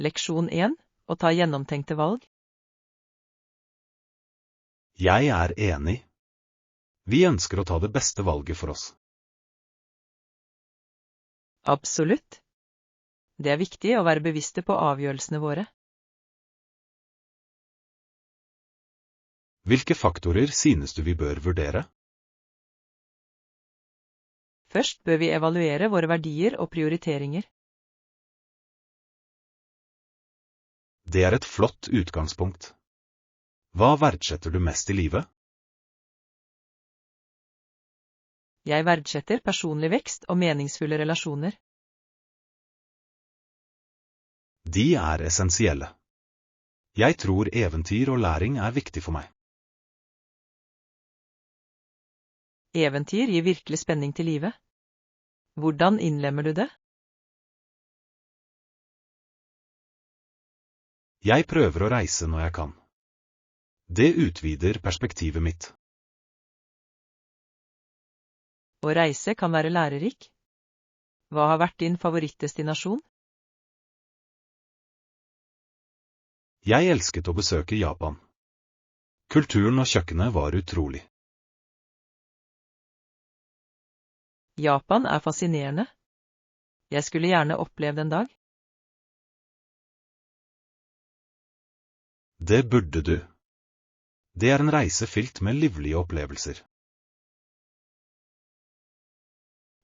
Leksjon 1. Å ta gjennomtenkte valg. Jeg er enig. Vi ønsker å ta det beste valget for oss. Absolutt. Det er viktig å være bevisste på avgjørelsene våre. Hvilke faktorer synes du vi bør vurdere? Først bør vi evaluere våre verdier og prioriteringer. Det er et flott utgangspunkt. Hva verdsetter du mest i livet? Jeg verdsetter personlig vekst og meningsfulle relasjoner. De er essensielle. Jeg tror eventyr og læring er viktig for meg. Eventyr gir virkelig spenning til livet. Hvordan innlemmer du det? Jeg prøver å reise når jeg kan. Det utvider perspektivet mitt. Å reise kan være lærerik. Hva har vært din favorittdestinasjon? Jeg elsket å besøke Japan. Kulturen og kjøkkenet var utrolig. Japan er fascinerende. Jeg skulle gjerne opplevd en dag. Det burde du. Det er en reise fylt med livlige opplevelser.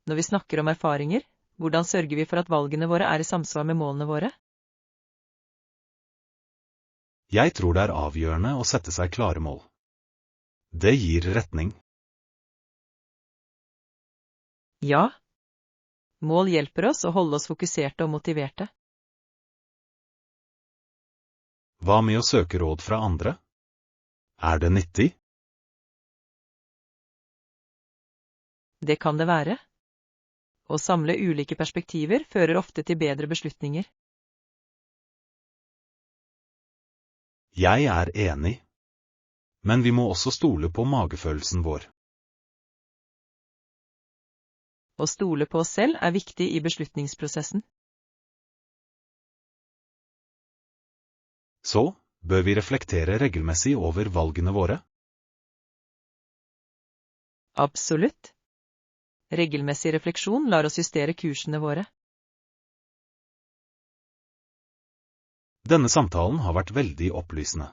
Når vi snakker om erfaringer, hvordan sørger vi for at valgene våre er i samsvar med målene våre? Jeg tror det er avgjørende å sette seg klare mål. Det gir retning. Ja. Mål hjelper oss å holde oss fokuserte og motiverte. Hva med å søke råd fra andre? Er det nyttig? Det kan det være. Å samle ulike perspektiver fører ofte til bedre beslutninger. Jeg er enig. Men vi må også stole på magefølelsen vår. Å stole på oss selv er viktig i beslutningsprosessen. Så bør vi reflektere regelmessig over valgene våre? Absolutt. Regelmessig refleksjon lar oss justere kursene våre. Denne samtalen har vært veldig opplysende.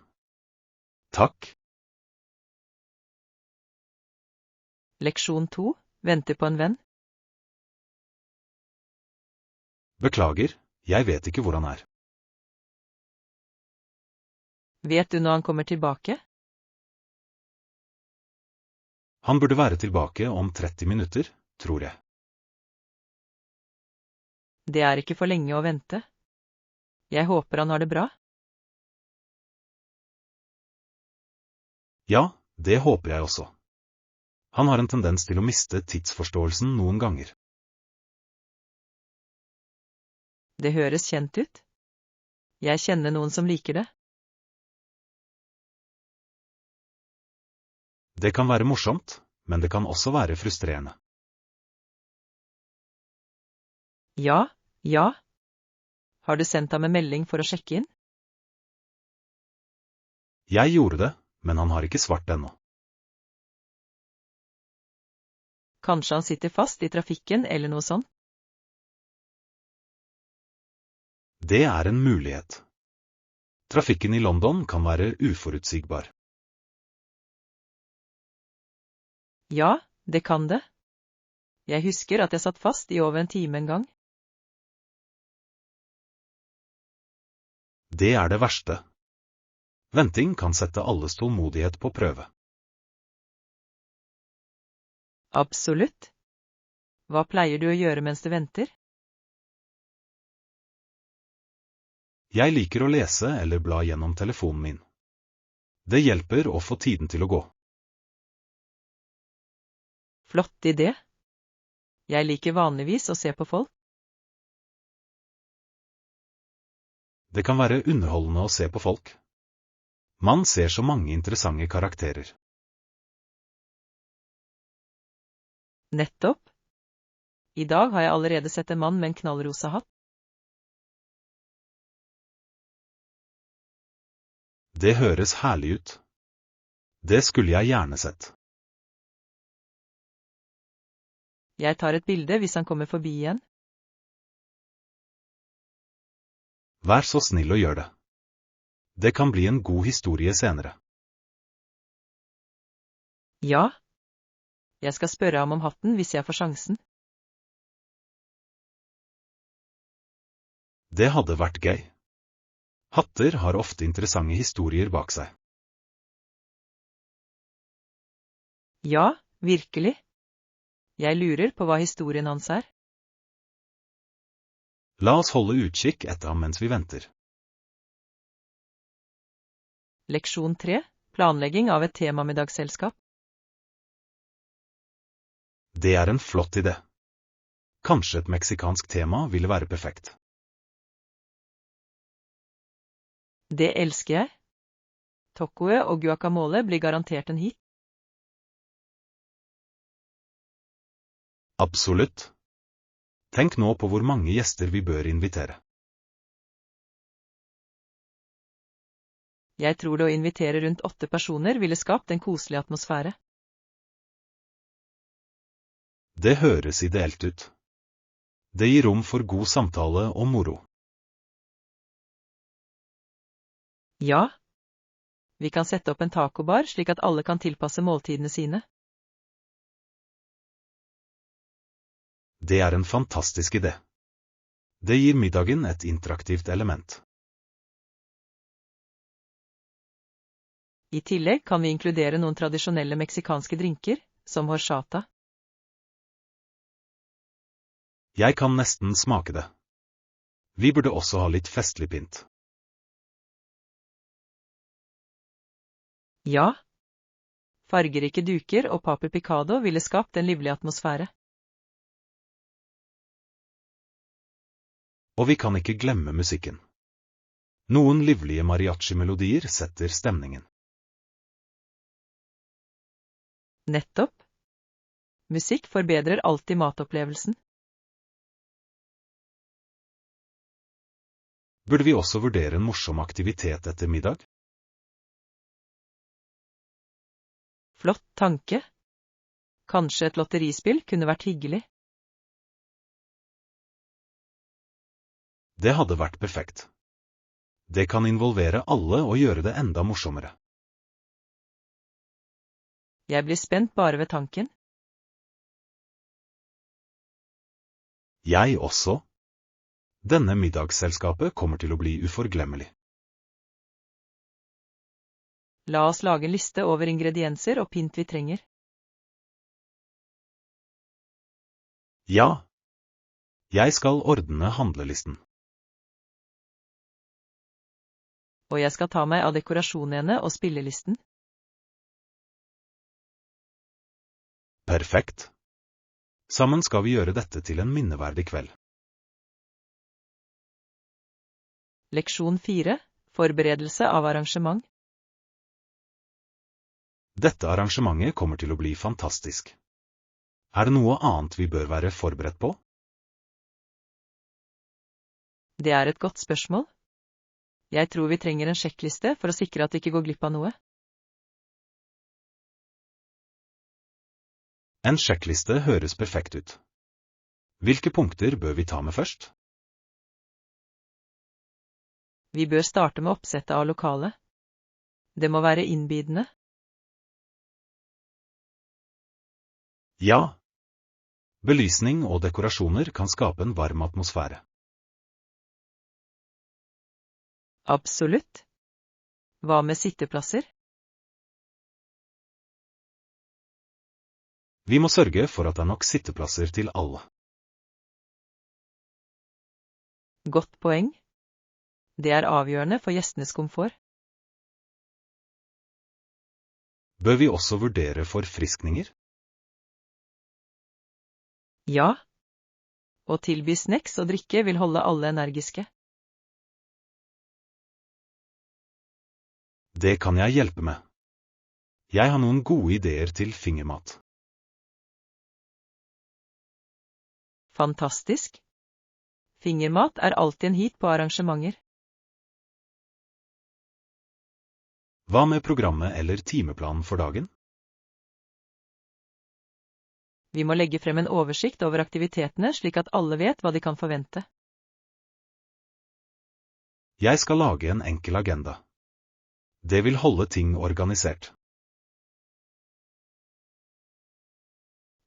Takk. Leksjon 2. Vente på en venn. Beklager, jeg vet ikke hvor han er. Vet du når han kommer tilbake? Han burde være tilbake om 30 minutter, tror jeg. Det er ikke for lenge å vente. Jeg håper han har det bra. Ja, det håper jeg også. Han har en tendens til å miste tidsforståelsen noen ganger. Det høres kjent ut. Jeg kjenner noen som liker det. Det kan være morsomt, men det kan også være frustrerende. Ja. Har du sendt ham en melding for å sjekke inn? Jeg gjorde det, men han har ikke svart ennå. Kanskje han sitter fast i trafikken eller noe sånt? Det er en mulighet. Trafikken i London kan være uforutsigbar. Ja, det kan det. Jeg husker at jeg satt fast i over en time en gang. Det er det verste. Venting kan sette alles tålmodighet på prøve. Absolutt. Hva pleier du å gjøre mens du venter? Jeg liker å lese eller bla gjennom telefonen min. Det hjelper å få tiden til å gå. Flott idé. Jeg liker vanligvis å se på folk. Det kan være underholdende å se på folk. Man ser så mange interessante karakterer. Nettopp. I dag har jeg allerede sett en mann med en knallrosa hatt. Det høres herlig ut. Det skulle jeg gjerne sett. Jeg tar et bilde hvis han kommer forbi igjen. Vær så snill og gjør det. Det kan bli en god historie senere. Ja. Jeg skal spørre ham om hatten hvis jeg får sjansen. Det hadde vært gøy. Hatter har ofte interessante historier bak seg. Ja, virkelig. Jeg lurer på hva historien hans er. La oss holde utkikk etter ham mens vi venter. Leksjon 3. Planlegging av et temamiddagsselskap. Det er en flott idé. Kanskje et meksikansk tema ville være perfekt. Det elsker jeg. Tacoe og guacamole blir garantert en hit. Absolutt. Tenk nå på hvor mange gjester vi bør invitere. Jeg tror det å invitere rundt 8 personer ville skapt en koselig atmosfære. Det høres ideelt ut. Det gir rom for god samtale og moro. Ja. Vi kan sette opp en tacobar slik at alle kan tilpasse måltidene sine. Det er en fantastisk idé. Det gir middagen et interaktivt element. I tillegg kan vi inkludere noen tradisjonelle meksikanske drinker, som horchata. Jeg kan nesten smake det. Vi burde også ha litt festlig pynt. Ja. Fargerike duker og papir picado ville skapt en livlig atmosfære. Og vi kan ikke glemme musikken. Noen livlige mariachi-melodier setter stemningen. Nettopp. Musikk forbedrer alltid matopplevelsen. Burde vi også vurdere en morsom aktivitet etter middag? Flott tanke. Kanskje et lotterispill kunne vært hyggelig. Det hadde vært perfekt. Det kan involvere alle og gjøre det enda morsommere. Jeg blir spent bare ved tanken. Jeg også. Denne middagsselskapet kommer til å bli uforglemmelig. La oss lage en liste over ingredienser og pynt vi trenger. Ja. Jeg skal ordne handlelisten. Og jeg skal ta meg av dekorasjonene og spillelisten. Perfekt. Sammen skal vi gjøre dette til en minneverdig kveld. Leksjon 4. Forberedelse av arrangement. Dette arrangementet kommer til å bli fantastisk. Er det noe annet vi bør være forberedt på? Det er et godt spørsmål. Jeg tror vi trenger en sjekkliste for å sikre at vi ikke går glipp av noe. En sjekkliste høres perfekt ut. Hvilke punkter bør vi ta med først? Vi bør starte med oppsettet av lokalet. Det må være innbydende. Ja. Belysning og dekorasjoner kan skape en varm atmosfære. Absolutt. Hva med sitteplasser? Vi må sørge for at det er nok sitteplasser til alle. Godt poeng. Det er avgjørende for gjestenes komfort. Bør vi også vurdere forfriskninger? Ja. Å tilby snacks og drikke vil holde alle energiske. Det kan jeg hjelpe med. Jeg har noen gode ideer til fingermat. Fantastisk. Fingermat er alltid en hit på arrangementer. Hva med programmet eller timeplanen for dagen? Vi må legge frem en oversikt over aktivitetene slik at alle vet hva de kan forvente. Jeg skal lage en enkel agenda. Det vil holde ting organisert.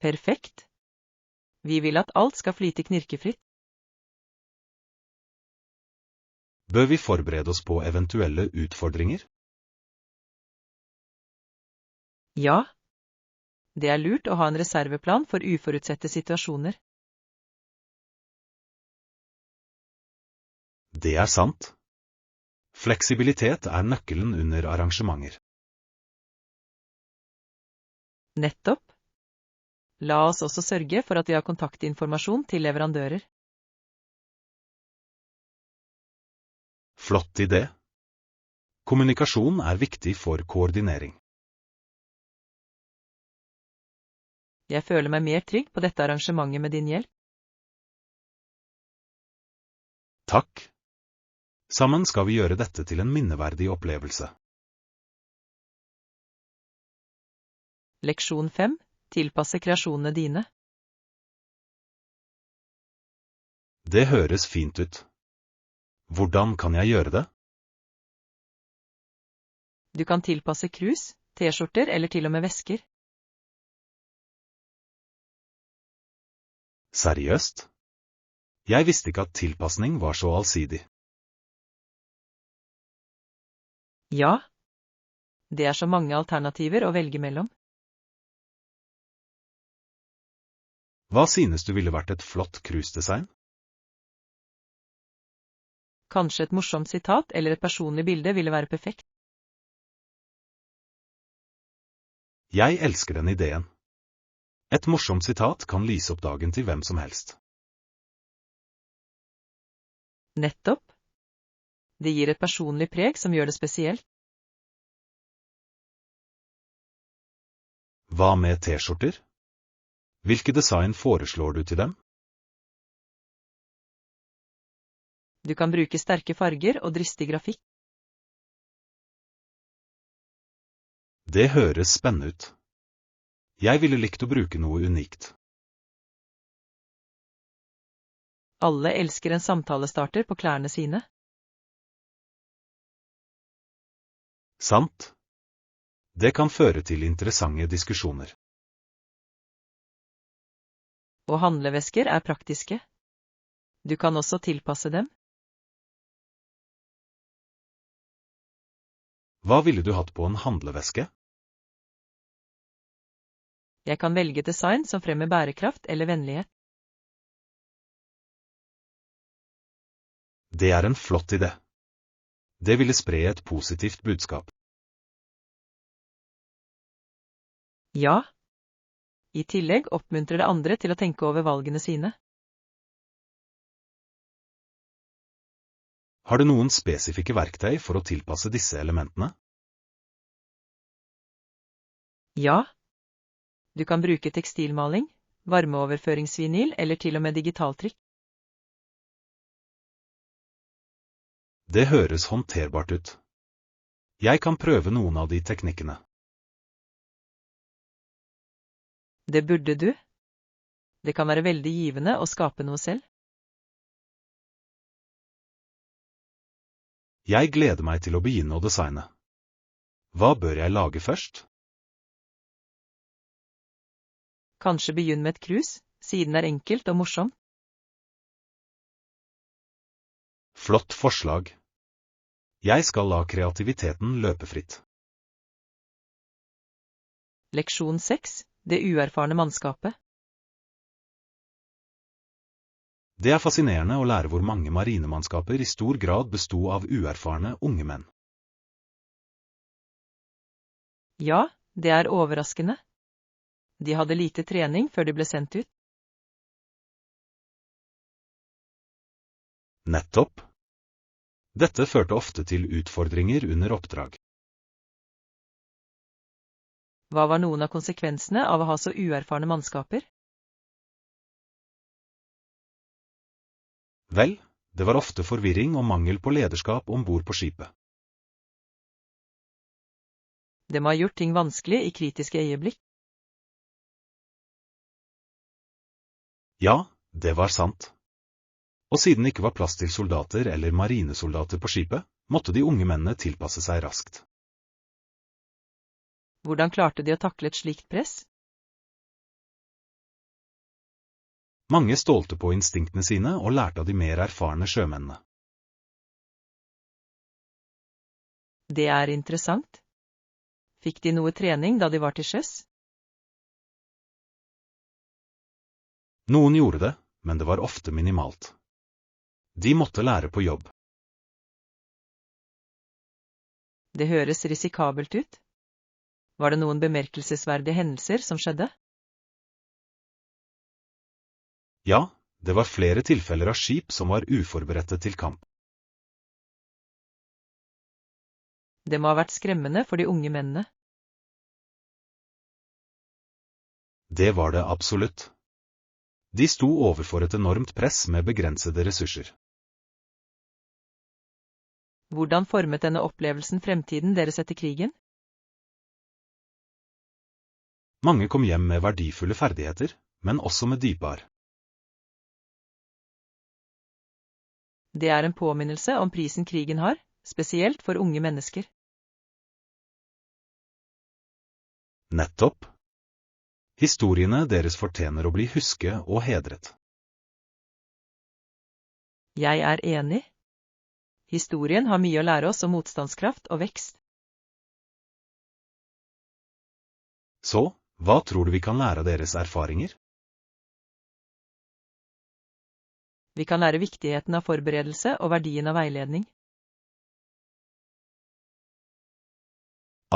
Perfekt. Vi vil at alt skal flyte knirkefritt. Bør vi forberede oss på eventuelle utfordringer? Ja. Det er lurt å ha en reserveplan for uforutsette situasjoner. Det er sant. Fleksibilitet er nøkkelen under arrangementer. Nettopp. La oss også sørge for at vi har kontaktinformasjon til leverandører. Flott idé. Kommunikasjon er viktig for koordinering. Jeg føler meg mer trygg på dette arrangementet med din hjelp. Takk. Sammen skal vi gjøre dette til en minneverdig opplevelse. Leksjon 5. Tilpasse kreasjonene dine. Det høres fint ut. Hvordan kan jeg gjøre det? Du kan tilpasse krus, t-skjorter eller til og med vesker. Seriøst? Jeg visste ikke at tilpasning var så allsidig. Ja. Det er så mange alternativer å velge mellom. Hva synes du ville vært et flott krusdesign? Kanskje et morsomt sitat eller et personlig bilde ville være perfekt. Jeg elsker den ideen. Et morsomt sitat kan lyse opp dagen til hvem som helst. Nettopp. Det gir et personlig preg som gjør det spesielt. Hva med t-skjorter? Hvilke design foreslår du til dem? Du kan bruke sterke farger og dristig grafikk. Det høres spennende ut. Jeg ville likt å bruke noe unikt. Alle elsker en samtalestarter på klærne sine. Sant. Det kan føre til interessante diskusjoner. Og handlevesker er praktiske. Du kan også tilpasse dem. Hva ville du hatt på en handleveske? Jeg kan velge design som fremmer bærekraft eller vennlighet. Det er en flott idé. Det ville spre et positivt budskap. Ja. I tillegg oppmuntrer det andre til å tenke over valgene sine. Har du noen spesifikke verktøy for å tilpasse disse elementene? Ja. Du kan bruke tekstilmaling, varmeoverføringsvinyl eller til og med digitaltrykk. Det høres håndterbart ut. Jeg kan prøve noen av de teknikkene. Det burde du. Det kan være veldig givende å skape noe selv. Jeg gleder meg til å begynne å designe. Hva bør jeg lage først? Kanskje begynn med et krus, siden det er enkelt og morsomt. Flott forslag. Jeg skal la kreativiteten løpe fritt. Leksjon 6. Det uerfarne mannskapet. Det er fascinerende å lære hvor mange marinemannskaper i stor grad besto av uerfarne unge menn. Ja, det er overraskende. De hadde lite trening før de ble sendt ut. Nettopp. Dette førte ofte til utfordringer under oppdrag. Hva var noen av konsekvensene av å ha så uerfarne mannskaper? Vel, det var ofte forvirring og mangel på lederskap om bord på skipet. Det må ha gjort ting vanskelig i kritiske øyeblikk. Ja, det var sant. Og siden det ikke var plass til soldater eller marinesoldater på skipet, måtte de unge mennene tilpasse seg raskt. Hvordan klarte de å takle et slikt press? Mange stolte på instinktene sine og lærte av de mer erfarne sjømennene. Det er interessant. Fikk de noe trening da de var til sjøs? Noen gjorde det, men det var ofte minimalt. De måtte lære på jobb. Det høres risikabelt ut. Var det noen bemerkelsesverdige hendelser som skjedde? Ja, det var flere tilfeller av skip som var uforberedte til kamp. Det må ha vært skremmende for de unge mennene. Det var det absolutt. De sto overfor et enormt press med begrensede ressurser. Hvordan formet denne opplevelsen fremtiden deres etter krigen? Mange kom hjem med verdifulle ferdigheter, men også med dype arr. Det er en påminnelse om prisen krigen har, spesielt for unge mennesker. Nettopp. Historiene deres fortjener å bli husket og hedret. Jeg er enig. Historien har mye å lære oss om motstandskraft og vekst. Så, hva tror du vi kan lære av deres erfaringer? Vi kan lære viktigheten av forberedelse og verdien av veiledning.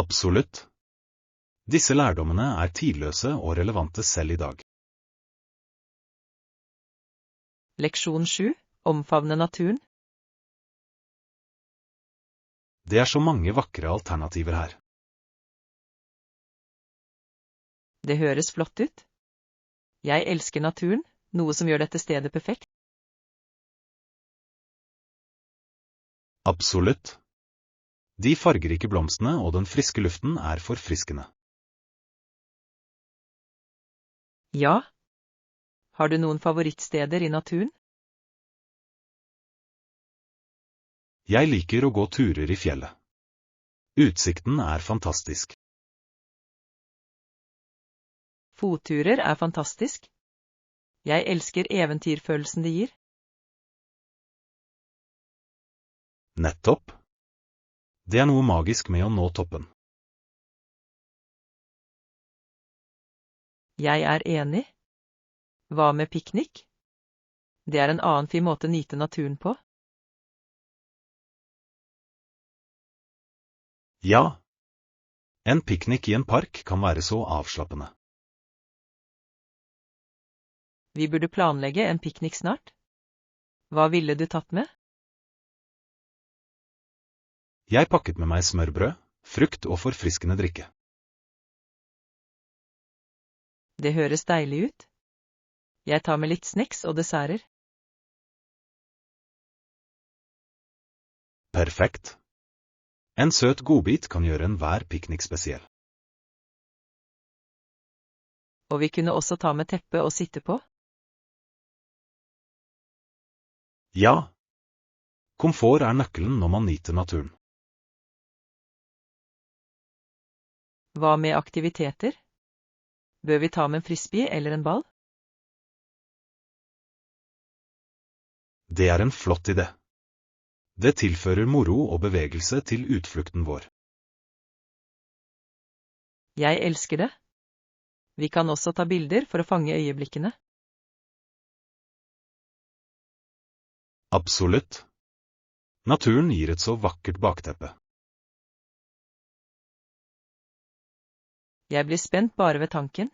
Absolutt. Disse lærdommene er tidløse og relevante selv i dag. Leksjon 7. Omfavne naturen. Det er så mange vakre alternativer her. Det høres flott ut. Jeg elsker naturen, noe som gjør dette stedet perfekt. Absolutt. De fargerike blomstene og den friske luften er forfriskende. Ja. Har du noen favorittsteder i naturen? Jeg liker å gå turer i fjellet. Utsikten er fantastisk. Fotturer er fantastisk. Jeg elsker eventyrfølelsen det gir. Nettopp. Det er noe magisk med å nå toppen. Jeg er enig. Hva med piknik? Det er en annen fin måte å nyte naturen på. Ja. En piknik i en park kan være så avslappende. Vi burde planlegge en piknik snart. Hva ville du tatt med? Jeg pakket med meg smørbrød, frukt og forfriskende drikke. Det høres deilig ut. Jeg tar med litt snacks og desserter. Perfekt. En søt godbit kan gjøre enhver piknik spesiell. Og vi kunne også ta med teppe og sitte på. Ja. Komfort er nøkkelen når man nyter naturen. Hva med aktiviteter? Bør vi ta med en frisbee eller en ball? Det er en flott idé. Det tilfører moro og bevegelse til utflukten vår. Jeg elsker det. Vi kan også ta bilder for å fange øyeblikkene. Absolutt. Naturen gir et så vakkert bakteppe. Jeg blir spent bare ved tanken.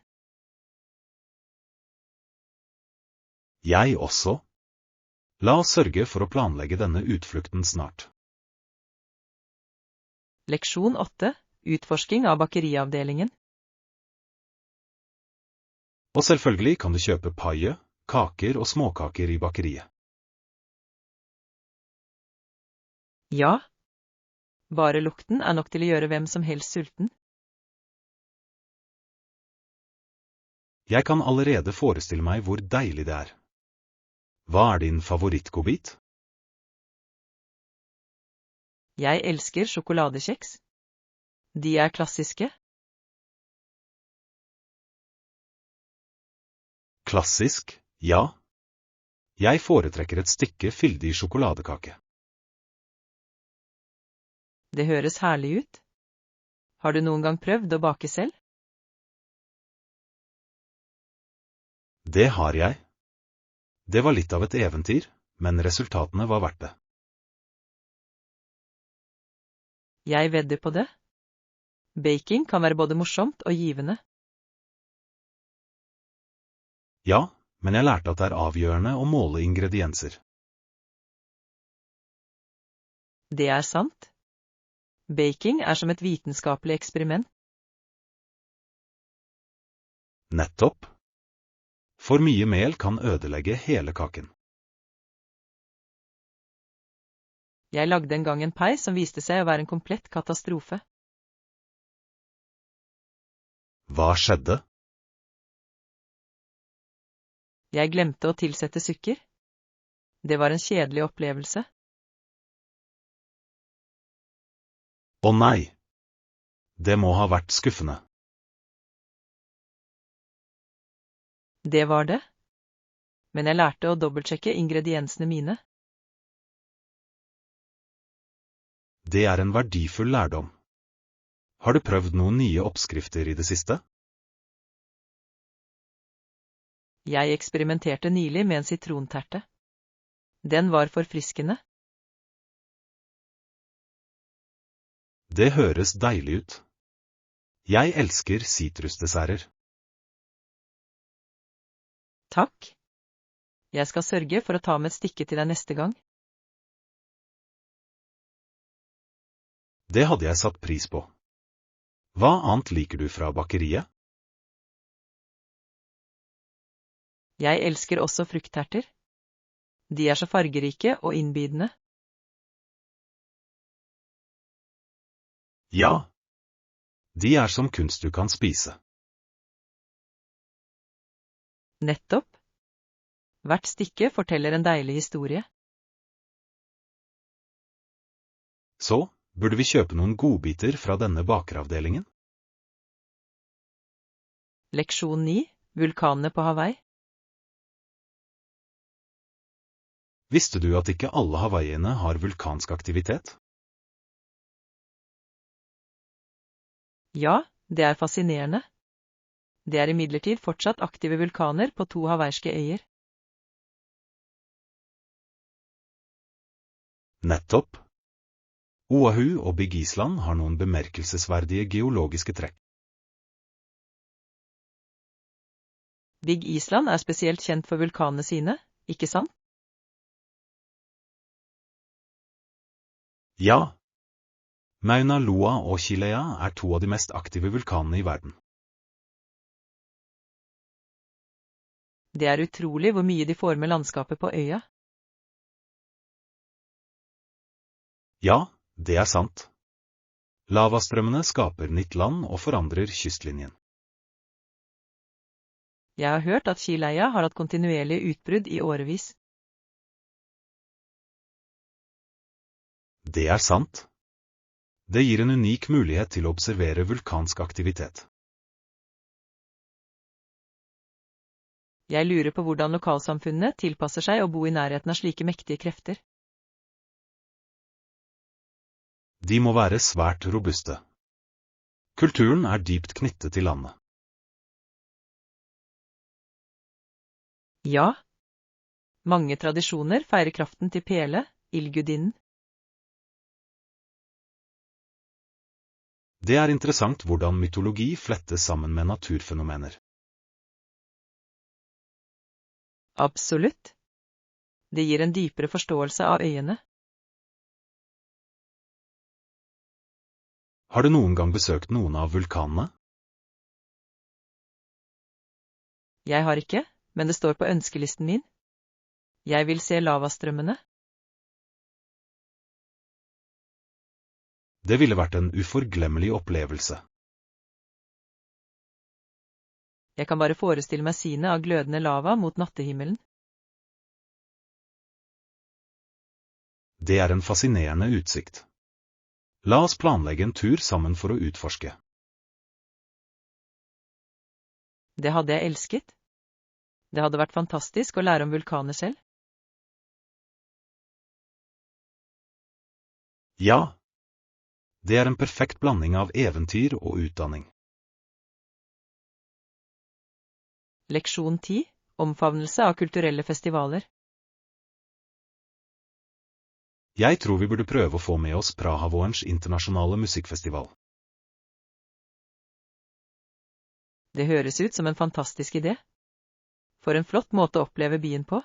Jeg også. La oss sørge for å planlegge denne utflukten snart. Leksjon 8. Utforsking av bakeriavdelingen. Og selvfølgelig kan du kjøpe paie, kaker og småkaker i bakeriet. Ja. Bare lukten er nok til å gjøre hvem som helst sulten. Jeg kan allerede forestille meg hvor deilig det er. Hva er din favorittgodbit? Jeg elsker sjokoladekjeks. De er klassiske. Klassisk, ja. Jeg foretrekker et stykke fyldig sjokoladekake. Det høres herlig ut. Har du noen gang prøvd å bake selv? Det har jeg. Det var litt av et eventyr, men resultatene var verdt det. Jeg vedder på det. Baking kan være både morsomt og givende. Ja, men jeg lærte at det er avgjørende å måle ingredienser. Det er sant. Baking er som et vitenskapelig eksperiment. Nettopp. For mye mel kan ødelegge hele kaken. Jeg lagde en gang en pai som viste seg å være en komplett katastrofe. Hva skjedde? Jeg glemte å tilsette sukker. Det var en kjedelig opplevelse. Å nei! Det må ha vært skuffende. Det var det. Men jeg lærte å dobbeltsjekke ingrediensene mine. Det er en verdifull lærdom. Har du prøvd noen nye oppskrifter i det siste? Jeg eksperimenterte nylig med en sitronterte. Den var forfriskende. Det høres deilig ut. Jeg elsker sitrusdesserter. Takk. Jeg skal sørge for å ta med et stykke til deg neste gang. Det hadde jeg satt pris på. Hva annet liker du fra bakeriet? Jeg elsker også fruktterter. De er så fargerike og innbydende. Ja. De er som kunst du kan spise. Nettopp. Hvert stykke forteller en deilig historie. Så, burde vi kjøpe noen godbiter fra denne bakeravdelingen? Leksjon 9. Vulkanene på Hawaii. Visste du at ikke alle Hawaiiene har vulkansk aktivitet? Ja, det er fascinerende. Det er imidlertid fortsatt aktive vulkaner på 2 hawaiiske øyer. Nettopp. Oahu og Big Island har noen bemerkelsesverdige geologiske trekk. Big Island er spesielt kjent for vulkanene sine, ikke sant? Ja. Mauna Loa og Kilauea er 2 av de mest aktive vulkanene i verden. Det er utrolig hvor mye de former landskapet på øya. Ja, det er sant. Lavastrømmene skaper nytt land og forandrer kystlinjen. Jeg har hørt at Kilauea har hatt kontinuerlige utbrudd i årevis. Det er sant. Det gir en unik mulighet til å observere vulkansk aktivitet. Jeg lurer på hvordan lokalsamfunnene tilpasser seg å bo i nærheten av slike mektige krefter. De må være svært robuste. Kulturen er dypt knyttet til landet. Ja. Mange tradisjoner feirer kraften til Pele, ildgudinnen. Det er interessant hvordan mytologi flettes sammen med naturfenomener. Absolutt. Det gir en dypere forståelse av øyene. Har du noen gang besøkt noen av vulkanene? Jeg har ikke, men det står på ønskelisten min. Jeg vil se lavastrømmene. Det ville vært en uforglemmelig opplevelse. Jeg kan bare forestille meg synet av glødende lava mot nattehimmelen. Det er en fascinerende utsikt. La oss planlegge en tur sammen for å utforske. Det hadde jeg elsket. Det hadde vært fantastisk å lære om vulkaner selv. Ja, det er en perfekt blanding av eventyr og utdanning. Leksjon 10. Omfavnelse av kulturelle festivaler. Jeg tror vi burde prøve å få med oss Praha-vårens internasjonale musikkfestival. Det høres ut som en fantastisk idé. For en flott måte å oppleve byen på.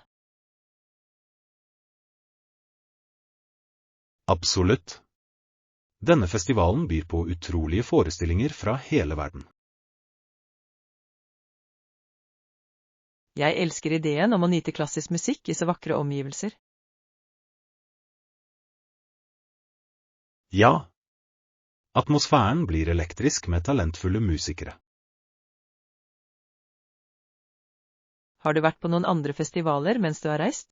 Absolutt. Denne festivalen byr på utrolige forestillinger fra hele verden. Jeg elsker ideen om å nyte klassisk musikk i så vakre omgivelser. Ja. Atmosfæren blir elektrisk med talentfulle musikere. Har du vært på noen andre festivaler mens du har reist?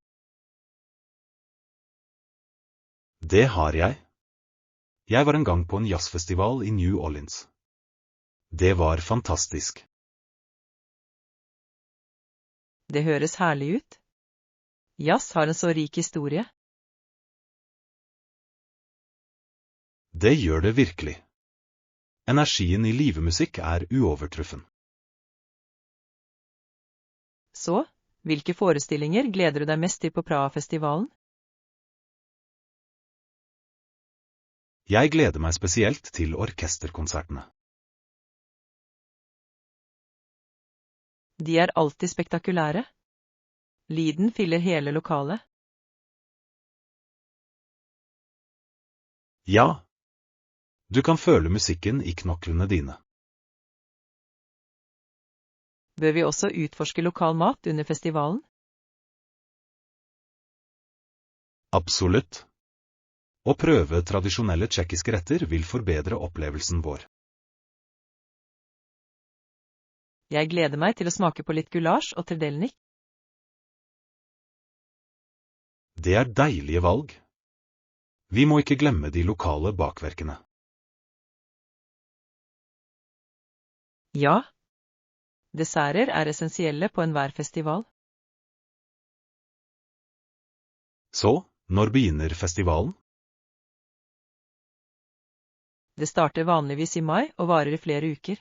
Det har jeg. Jeg var en gang på en jazzfestival i New Orleans. Det var fantastisk. Det høres herlig ut. Jazz har en så rik historie. Det gjør det virkelig. Energien i livemusikk er uovertruffen. Så, hvilke forestillinger gleder du deg mest til på Praha-festivalen? Jeg gleder meg spesielt til orkesterkonsertene. De er alltid spektakulære. Lyden fyller hele lokalet. Ja. Du kan føle musikken i knoklene dine. Bør vi også utforske lokal mat under festivalen? Absolutt. Å prøve tradisjonelle tsjekkiske retter vil forbedre opplevelsen vår. Jeg gleder meg til å smake på litt gulasj og trdelnik. Det er deilige valg. Vi må ikke glemme de lokale bakverkene. Ja. Desserter er essensielle på enhver festival. Så, når begynner festivalen? Det starter vanligvis i mai og varer i flere uker.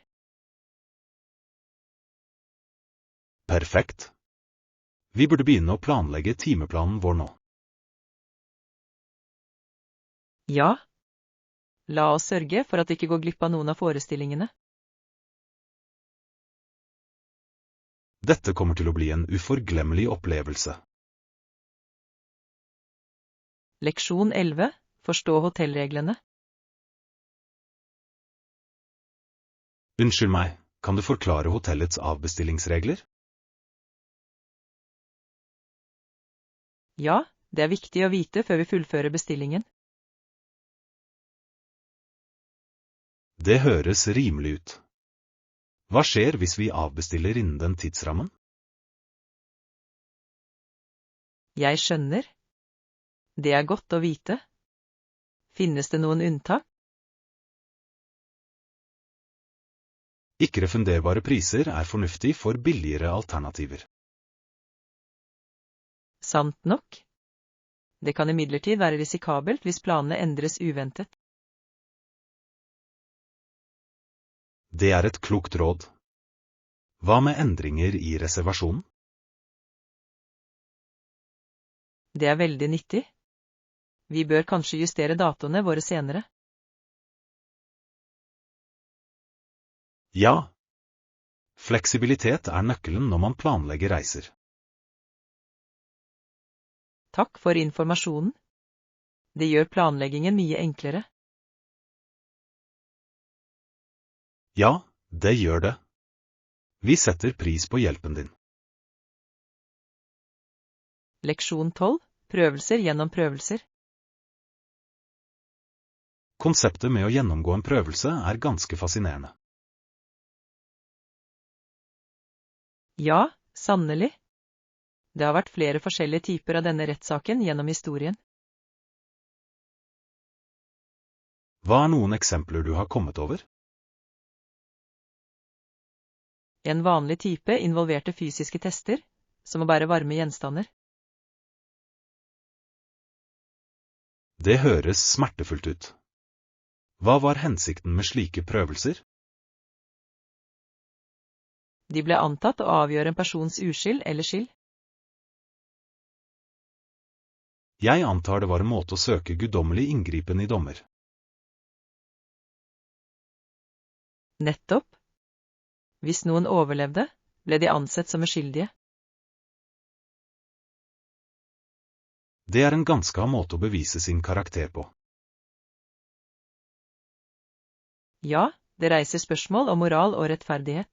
Perfekt. Vi burde begynne å planlegge timeplanen vår nå. Ja. La oss sørge for at vi ikke går glipp av noen av forestillingene. Dette kommer til å bli en uforglemmelig opplevelse. Leksjon 11. Forstå hotellreglene. Unnskyld meg, kan du forklare hotellets avbestillingsregler? Ja, det er viktig å vite før vi fullfører bestillingen. Det høres rimelig ut. Hva skjer hvis vi avbestiller innen den tidsrammen? Jeg skjønner. Det er godt å vite. Finnes det noen unntak? Ikke-refunderbare priser er fornuftig for billigere alternativer. Sant nok. Det kan imidlertid være risikabelt hvis planene endres uventet. Det er et klokt råd. Hva med endringer i reservasjonen? Det er veldig nyttig. Vi bør kanskje justere datoene våre senere. Ja. Fleksibilitet er nøkkelen når man planlegger reiser. Takk for informasjonen. Det gjør planleggingen mye enklere. Ja, det gjør det. Vi setter pris på hjelpen din. Leksjon 12. Prøvelser gjennom prøvelser. Konseptet med å gjennomgå en prøvelse er ganske fascinerende. Ja, sannelig. Det har vært flere forskjellige typer av denne rettssaken gjennom historien. Hva er noen eksempler du har kommet over? En vanlig type involverte fysiske tester, som å bære varme gjenstander. Det høres smertefullt ut. Hva var hensikten med slike prøvelser? De ble antatt å avgjøre en persons uskyld eller skyld. Jeg antar det var en måte å søke guddommelig inngripen i dommer. Nettopp. Hvis noen overlevde, ble de ansett som uskyldige. Det er en ganske måte å bevise sin karakter på. Ja, det reiser spørsmål om moral og rettferdighet.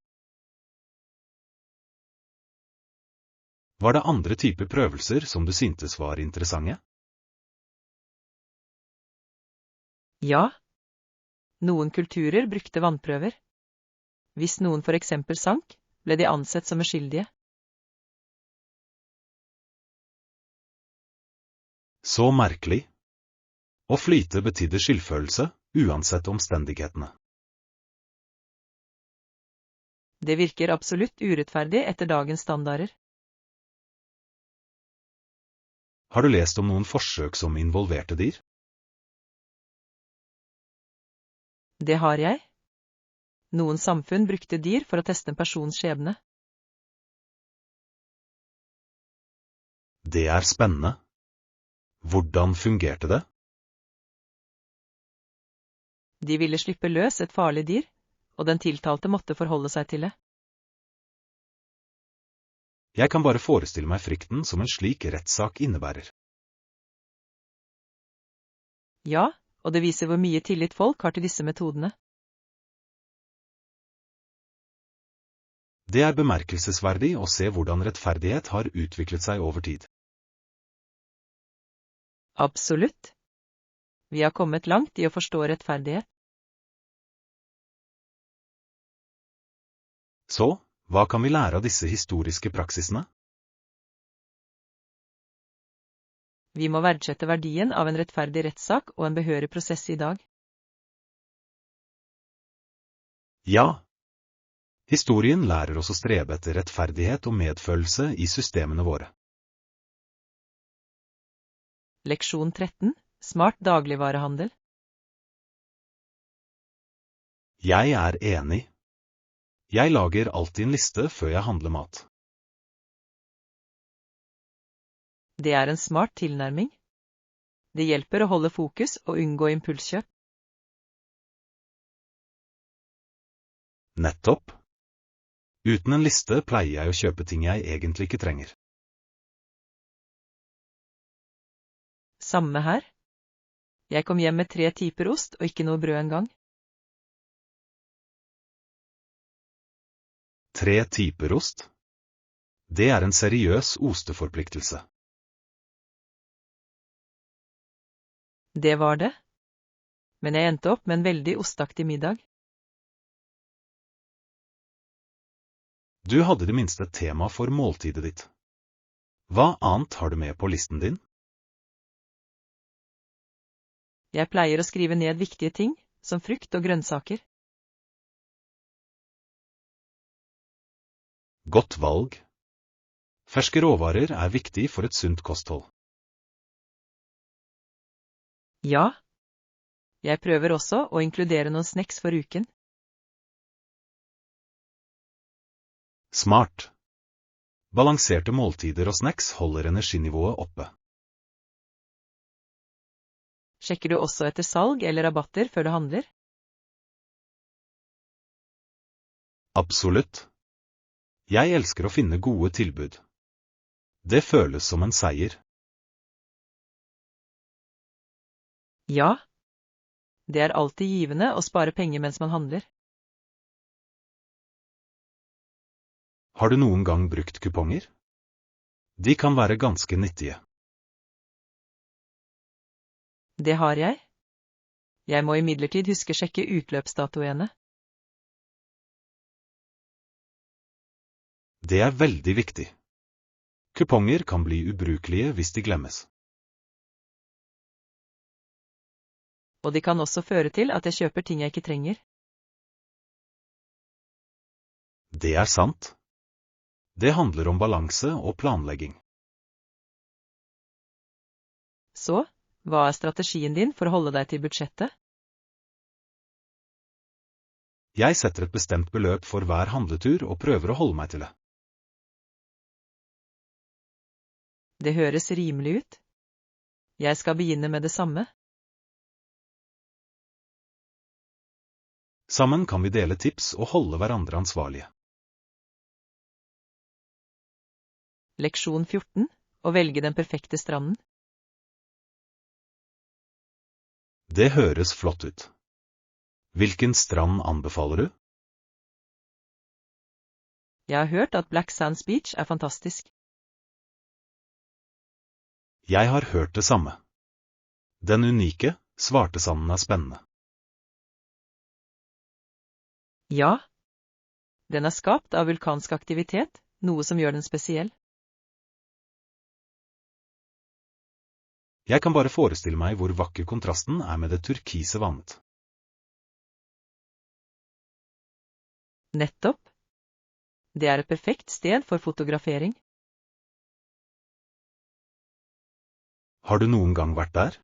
Var det andre typer prøvelser som du syntes var interessante? Ja. Noen kulturer brukte vannprøver. Hvis noen for eksempel sank, ble de ansett som uskyldige. Så merkelig. Å flyte betydde skyldfølelse, uansett omstendighetene. Det virker absolutt urettferdig etter dagens standarder. Har du lest om noen forsøk som involverte dyr? Det har jeg. Noen samfunn brukte dyr for å teste en persons skjebne. Det er spennende. Hvordan fungerte det? De ville slippe løs et farlig dyr, og den tiltalte måtte forholde seg til det. Jeg kan bare forestille meg frykten som en slik rettssak innebærer. Ja, og det viser hvor mye tillit folk har til disse metodene. Det er bemerkelsesverdig å se hvordan rettferdighet har utviklet seg over tid. Absolutt. Vi har kommet langt i å forstå rettferdighet. Så, hva kan vi lære av disse historiske praksisene? Vi må verdsette verdien av en rettferdig rettssak og en behørig prosess i dag. Ja. Historien lærer oss å strebe etter rettferdighet og medfølelse i systemene våre. Leksjon 13. Smart dagligvarehandel. Jeg er enig. Jeg lager alltid en liste før jeg handler mat. Det er en smart tilnærming. Det hjelper å holde fokus og unngå impulskjøp. Nettopp. Uten en liste pleier jeg å kjøpe ting jeg egentlig ikke trenger. Samme her. Jeg kom hjem med 3 typer ost og ikke noe brød engang. 3 typer ost? Det er en seriøs osteforpliktelse. Det var det. Men jeg endte opp med en veldig ostaktig middag. Du hadde det minste et tema for måltidet ditt. Hva annet har du med på listen din? Jeg pleier å skrive ned viktige ting, som frukt og grønnsaker. Godt valg. Ferske råvarer er viktig for et sunt kosthold. Ja. Jeg prøver også å inkludere noen snacks for uken. Smart. Balanserte måltider og snacks holder energinivået oppe. Sjekker du også etter salg eller rabatter før du handler? Absolutt. Jeg elsker å finne gode tilbud. Det føles som en seier. Ja. Det er alltid givende å spare penger mens man handler. Har du noen gang brukt kuponger? De kan være ganske nyttige. Det har jeg. Jeg må imidlertid huske å sjekke utløpsdatoene. Det er veldig viktig. Kuponger kan bli ubrukelige hvis de glemmes. Og de kan også føre til at jeg kjøper ting jeg ikke trenger. Det er sant. Det handler om balanse og planlegging. Så, hva er strategien din for å holde deg til budsjettet? Jeg setter et bestemt beløp for hver handletur og prøver å holde meg til det. Det høres rimelig ut. Jeg skal begynne med det samme. Sammen kan vi dele tips og holde hverandre ansvarlige. Leksjon 14. Å velge den perfekte stranden. Det høres flott ut. Hvilken strand anbefaler du? Jeg har hørt at Black Sands Beach er fantastisk. Jeg har hørt det samme. Den unike, svarte sanden er spennende. Ja. Den er skapt av vulkansk aktivitet, noe som gjør den spesiell. Jeg kan bare forestille meg hvor vakker kontrasten er med det turkise vannet. Nettopp. Det er et perfekt sted for fotografering. Har du noen gang vært der?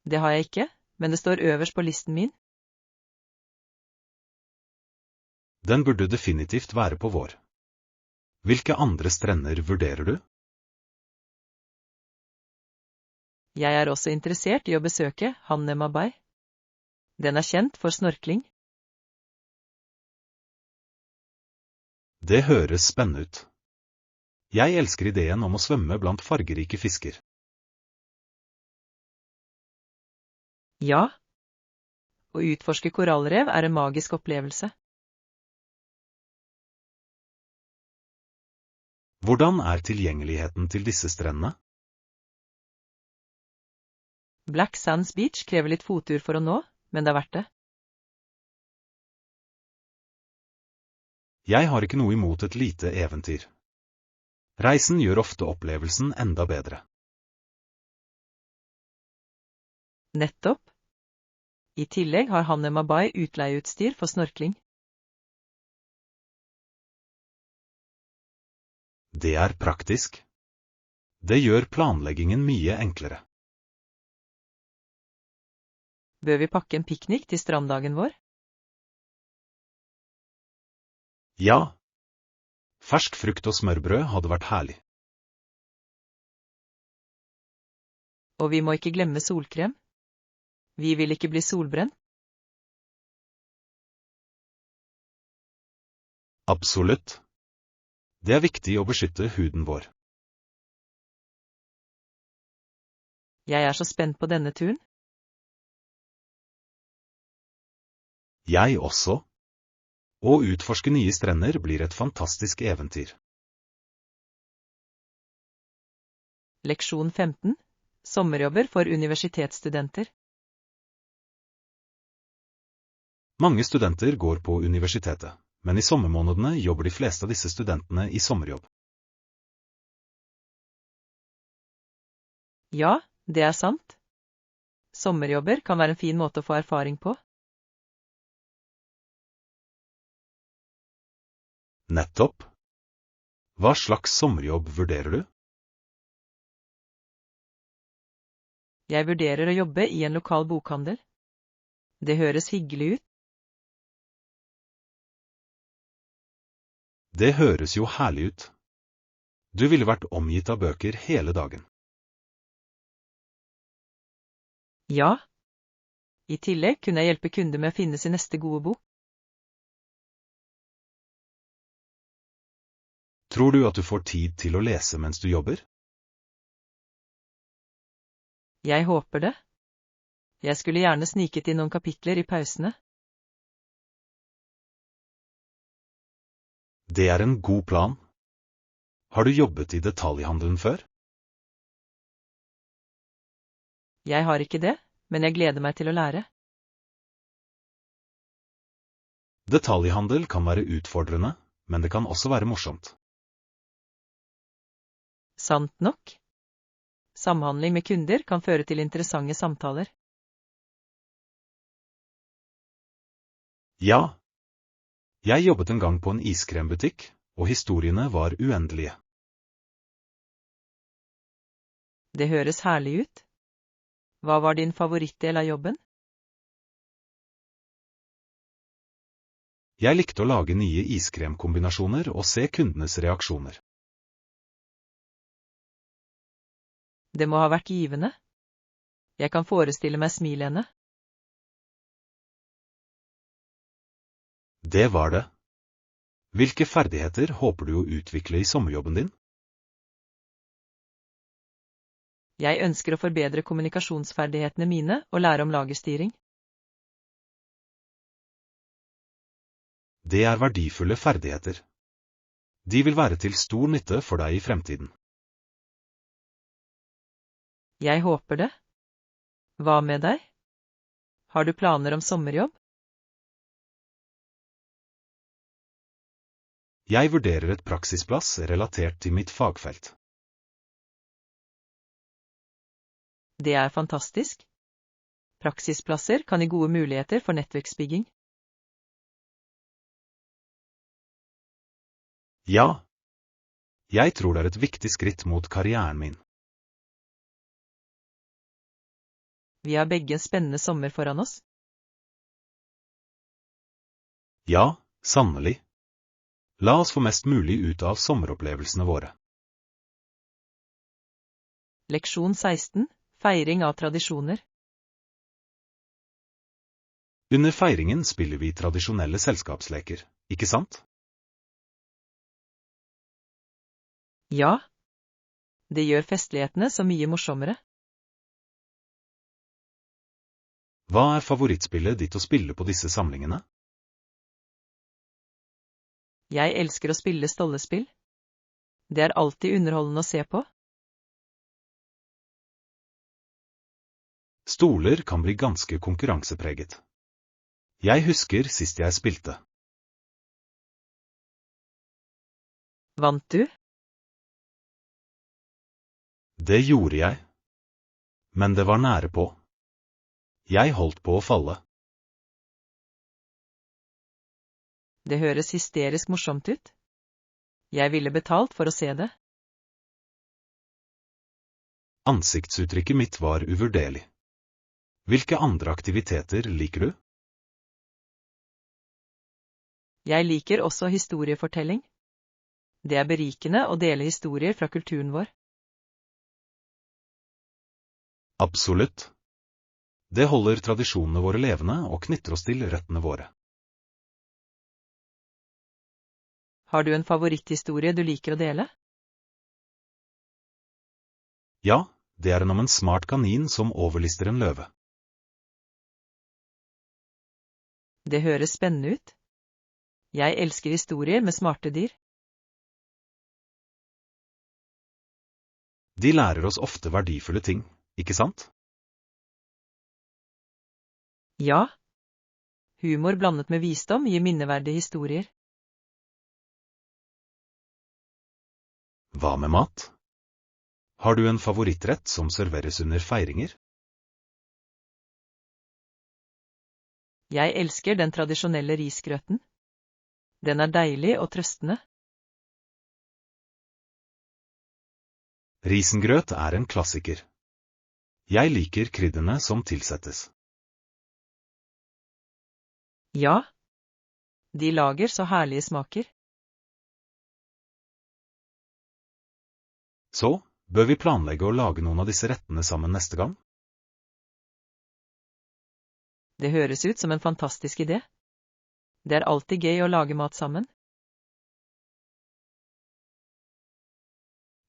Det har jeg ikke, men det står øverst på listen min. Den burde definitivt være på vår. Hvilke andre strender vurderer du? Jeg er også interessert i å besøke Hanema Bay. Den er kjent for snorkling. Det høres spennende ut. Jeg elsker ideen om å svømme blant fargerike fisker. Ja. Å utforske korallrev er en magisk opplevelse. Hvordan er tilgjengeligheten til disse strendene? Black Sands Beach krever litt fottur for å nå, men det er verdt det. Jeg har ikke noe imot et lite eventyr. Reisen gjør ofte opplevelsen enda bedre. Nettopp. I tillegg har Hanema Bay utleieutstyr for snorkling. Det er praktisk. Det gjør planleggingen mye enklere. Bør vi pakke en piknik til stranddagen vår? Ja. Fersk frukt og smørbrød hadde vært herlig. Og vi må ikke glemme solkrem. Vi vil ikke bli solbrent. Absolutt. Det er viktig å beskytte huden vår. Jeg er så spent på denne turen. Jeg også. Å utforske nye strender blir et fantastisk eventyr. Leksjon 15. Sommerjobber for universitetsstudenter. Mange studenter går på universitetet, men i sommermånedene jobber de fleste av disse studentene i sommerjobb. Ja, det er sant. Sommerjobber kan være en fin måte å få erfaring på. Nettopp. Hva slags sommerjobb vurderer du? Jeg vurderer å jobbe i en lokal bokhandel. Det høres hyggelig ut. Det høres jo herlig ut. Du ville vært omgitt av bøker hele dagen. Ja. I tillegg kunne jeg hjelpe kunder med å finne sin neste gode bok. Tror du at du får tid til å lese mens du jobber? Jeg håper det. Jeg skulle gjerne sniket inn noen kapitler i pausene. Det er en god plan. Har du jobbet i detaljhandelen før? Jeg har ikke det, men jeg gleder meg til å lære. Detaljhandel kan være utfordrende, men det kan også være morsomt. Sant nok. Samhandling med kunder kan føre til interessante samtaler. Ja. Jeg jobbet en gang på en iskrembutikk, og historiene var uendelige. Det høres herlig ut. Hva var din favorittdel av jobben? Jeg likte å lage nye iskremkombinasjoner og se kundenes reaksjoner. Det må ha vært givende. Jeg kan forestille meg smilene. Det var det. Hvilke ferdigheter håper du å utvikle i sommerjobben din? Jeg ønsker å forbedre kommunikasjonsferdighetene mine og lære om lagerstyring. Det er verdifulle ferdigheter. De vil være til stor nytte for deg i fremtiden. Jeg håper det. Hva med deg? Har du planer om sommerjobb? Jeg vurderer et praksisplass relatert til mitt fagfelt. Det er fantastisk. Praksisplasser kan gi gode muligheter for nettverksbygging. Ja. Jeg tror det er et viktig skritt mot karrieren min. Vi har begge en spennende sommer foran oss. Ja, sannelig. La oss få mest mulig ut av sommeropplevelsene våre. Leksjon 16. Feiring av tradisjoner. Under feiringen spiller vi tradisjonelle selskapsleker, ikke sant? Ja. Det gjør festlighetene så mye morsommere. Hva er favorittspillet ditt å spille på disse samlingene? Jeg elsker å spille stollespill. Det er alltid underholdende å se på. Stoler kan bli ganske konkurransepreget. Jeg husker sist jeg spilte. Vant du? Det gjorde jeg. Men det var nære på. Jeg holdt på å falle. Det høres hysterisk morsomt ut. Jeg ville betalt for å se det. Ansiktsuttrykket mitt var uvurderlig. Hvilke andre aktiviteter liker du? Jeg liker også historiefortelling. Det er berikende å dele historier fra kulturen vår. Absolutt. Det holder tradisjonene våre levende og knytter oss til røttene våre. Har du en favoritthistorie du liker å dele? Ja, det er en om en smart kanin som overlister en løve. Det høres spennende ut. Jeg elsker historier med smarte dyr. De lærer oss ofte verdifulle ting, ikke sant? Ja. Humor blandet med visdom gir minneverdige historier. Hva med mat? Har du en favorittrett som serveres under feiringer? Jeg elsker den tradisjonelle risgrøten. Den er deilig og trøstende. Risengrøt er en klassiker. Jeg liker krydderne som tilsettes. Ja. De lager så herlige smaker. Så, bør vi planlegge å lage noen av disse rettene sammen neste gang? Det høres ut som en fantastisk idé. Det er alltid gøy å lage mat sammen.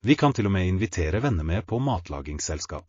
Vi kan til og med invitere venner med på matlagingsselskap.